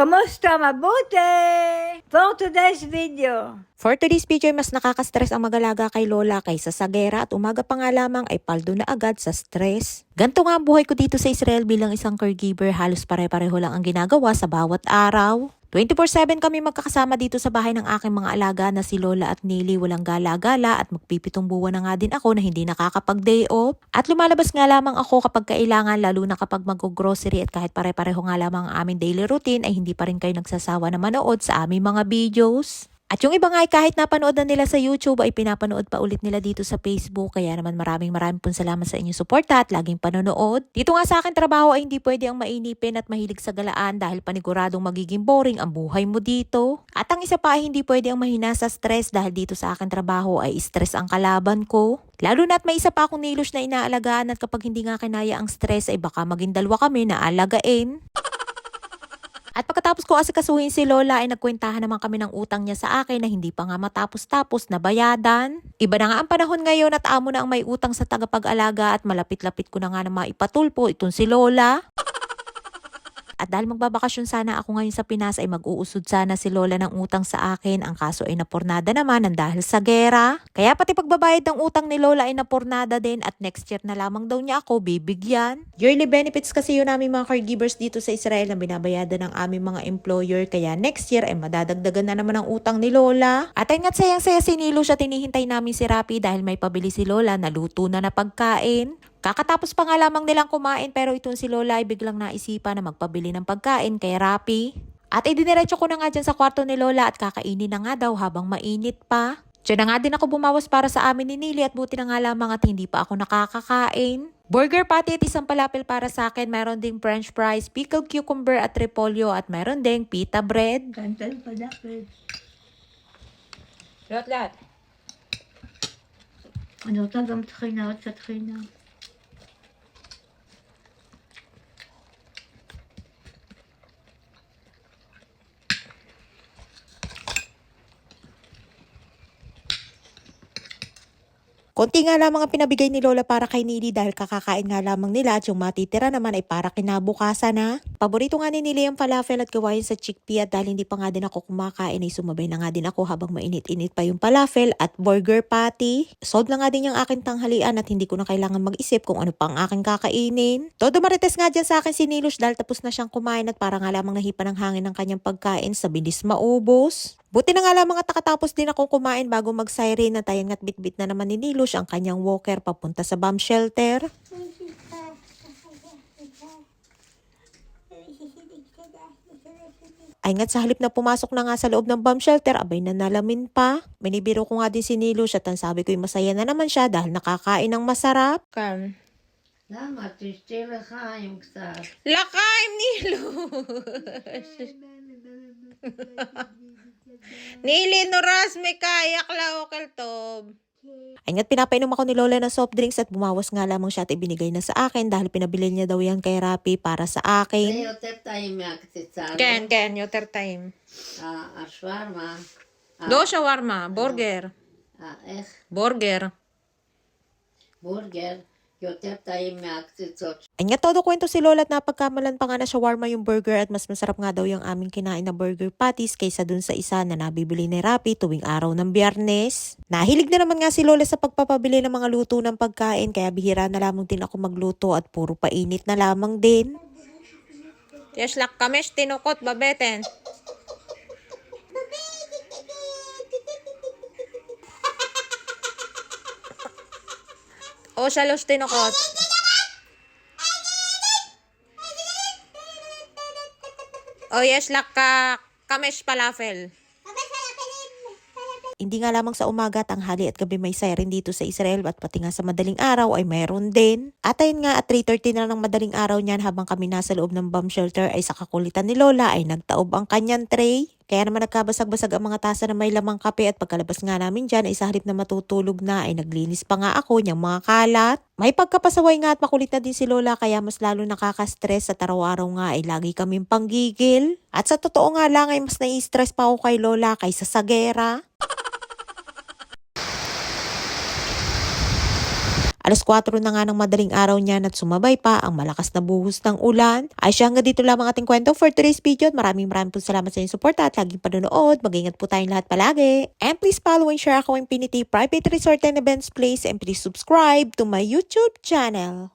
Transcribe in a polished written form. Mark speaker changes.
Speaker 1: Kumusta? Mabuti! For today's video.
Speaker 2: For today's video, mas nakaka-stress ang mag-alaga kay Lola kaysa sa gera at umaga pa nga lamang ay paldo na agad sa stress. Ganto nga ang buhay ko dito sa Israel bilang isang caregiver, halos pare-pareho lang ang ginagawa sa bawat araw. 24/7 kami magkakasama dito sa bahay ng aking mga alaga na si Lola at Nili, walang gala-gala at magpipitong buwan na nga din ako na hindi nakakapag-day off. At lumalabas nga lamang ako kapag kailangan, lalo na kapag mag-grocery, at kahit pare-pareho nga lamang ang aming daily routine ay hindi pa rin kayo nagsasawa na manood sa aming mga videos. At yung iba nga ay kahit napanood na nila sa YouTube ay pinapanood pa ulit nila dito sa Facebook. Kaya naman maraming pong salamat sa inyong suporta at laging panonood. Dito nga sa akin trabaho ay hindi pwede ang mainipin at mahilig sa galaan dahil paniguradong magiging boring ang buhay mo dito. At ang isa pa ay hindi pwede ang mahina sa stress dahil dito sa akin trabaho ay stress ang kalaban ko. Lalo na at may isa pa akong nilos na inaalagaan at kapag hindi nga kinaya ang stress ay baka maging dalawa kami na alagain. At pagkatapos ko asikasuhin si Lola ay nagkwentahan naman kami ng utang niya sa akin na hindi pa nga matapos-tapos na bayadan. Iba na nga ang panahon ngayon at amo na ang may utang sa tagapag-alaga at malapit-lapit ko na nga na maipatulpo itong si Lola. At dahil magbabakasyon sana ako ngayon sa Pinas ay mag-uusod sana si Lola ng utang sa akin. Ang kaso ay napurnada naman ng dahil sa gera. Kaya pati pagbabayad ng utang ni Lola ay napurnada din at next year na lamang daw niya ako bibigyan. Yearly benefits kasi yun namin mga caregivers dito sa Israel na binabayadan ng aming mga employer. Kaya next year ay madadagdagan na naman ang utang ni Lola. At ay nga't sayang-saya si Nilo siya, tinihintay namin si Rapi dahil may pabili si Lola na luto na na pagkain. Kakatapos pa nga lamang nilang kumain pero itong si Lola ay biglang naisipan na magpabili ng pagkain kay Rapi. At idiniretso ko na nga dyan sa kwarto ni Lola at kakainin na nga daw habang mainit pa. Diyan na nga din ako bumawas para sa amin ni Nili at buti na nga lamang at hindi pa ako nakakakain. Burger patty at isang palapel para sa akin. Meron ding french fries, pickled cucumber at repolyo at meron ding pita bread.
Speaker 1: Kantal palapit.
Speaker 2: Lahat.
Speaker 1: Ano tagang tkhina at sa tkhina?
Speaker 2: Konti nga lamang ang pinabigay ni Lola para kay Nili dahil kakakain nga lamang nila at yung matitira naman ay para kinabukasan na. Paborito nga ni Nili ang falafel at gawain sa chickpea at dahil hindi pa nga din ako kumakain ay sumabay na nga din ako habang mainit-init pa yung falafel at burger patty. Solve na nga din yung aking tanghalian at hindi ko na kailangan mag-isip kung ano pa ang aking kakainin. Todo marites nga dyan sa akin si Nilos dahil tapos na siyang kumain at para nga lamang nahipa ng hangin ng kanyang pagkain sa bilis maubos. Buti na nga lamang at nakatapos din akong kumain bago mag-siren at ayan nga't bitbit na naman ni Nilos ang kanyang walker papunta sa bomb shelter. Ay nga't sa halip na pumasok na nga sa loob ng bomb shelter, abay na nalamin pa. Minibiro ko nga din si Nilos at ang sabi ko'y masaya na naman siya dahil nakakain ng masarap.
Speaker 1: למה? תשתי לחיים קצת.
Speaker 2: Lakaim Nili noras may kayak laokal tob. Ay nga't pinapainom ako ni Lola ng soft drinks at bumawas nga lamang siya at ibinigay na sa akin dahil pinabili niya daw yan kay Rapi para sa
Speaker 1: זה
Speaker 2: akin.
Speaker 1: יותר טעים מהקציצה.
Speaker 2: Ken, יותר טעים.
Speaker 1: השווארמה.
Speaker 2: לא שווארמה, בורגר.
Speaker 1: איך?
Speaker 2: Burger.
Speaker 1: בורגר. יותר טעים מהקציצות.
Speaker 2: Ay nga todo kwento si Lola at napagkamalan pa nga na shawarma yung burger at mas masarap nga daw yung aming kinain na burger patties kaysa dun sa isa na nabibili ni Rapi tuwing araw ng Biyernes. Nahilig na naman nga si Lola sa pagpapabili ng mga luto ng pagkain kaya bihira na lamang din ako magluto at puro painit na lamang din. Yes, lak kamesh tinukot babeten. O shalos tinukot. Oh yes, lak ka kamesh falafel. Hindi nga lamang sa umaga, tanghali at gabi may siren dito sa Israel at pati nga sa madaling araw ay mayroon din. At ayun nga at 3:30 na lang ng madaling araw niyan habang kami nasa loob ng bomb shelter ay sa kakulitan ni Lola ay nagtaob ang kanyang tray. Kaya naman nagkabasag-basag ang mga tasa na may lamang kape at pagkalabas nga namin dyan ay sa halip na matutulog na ay naglinis pa nga ako niyang mga kalat. May pagkapasaway nga at makulit na din si Lola kaya mas lalo nakaka-stress at araw-araw nga ay lagi kaming panggigil. At sa totoo nga lang ay mas nai-stress pa ako kay Lola kaysa sa gera. Alas 4 na nga ng madaling araw niyan at sumabay pa ang malakas na buhos ng ulan. Ay siya, hanggang dito lamang ating kwento for today's video. At maraming po salamat sa inyong support at laging panonood. Mag-ingat po tayong lahat palagi. And please follow and share ako Infinity Private Resort and Events Place and please subscribe to my YouTube channel.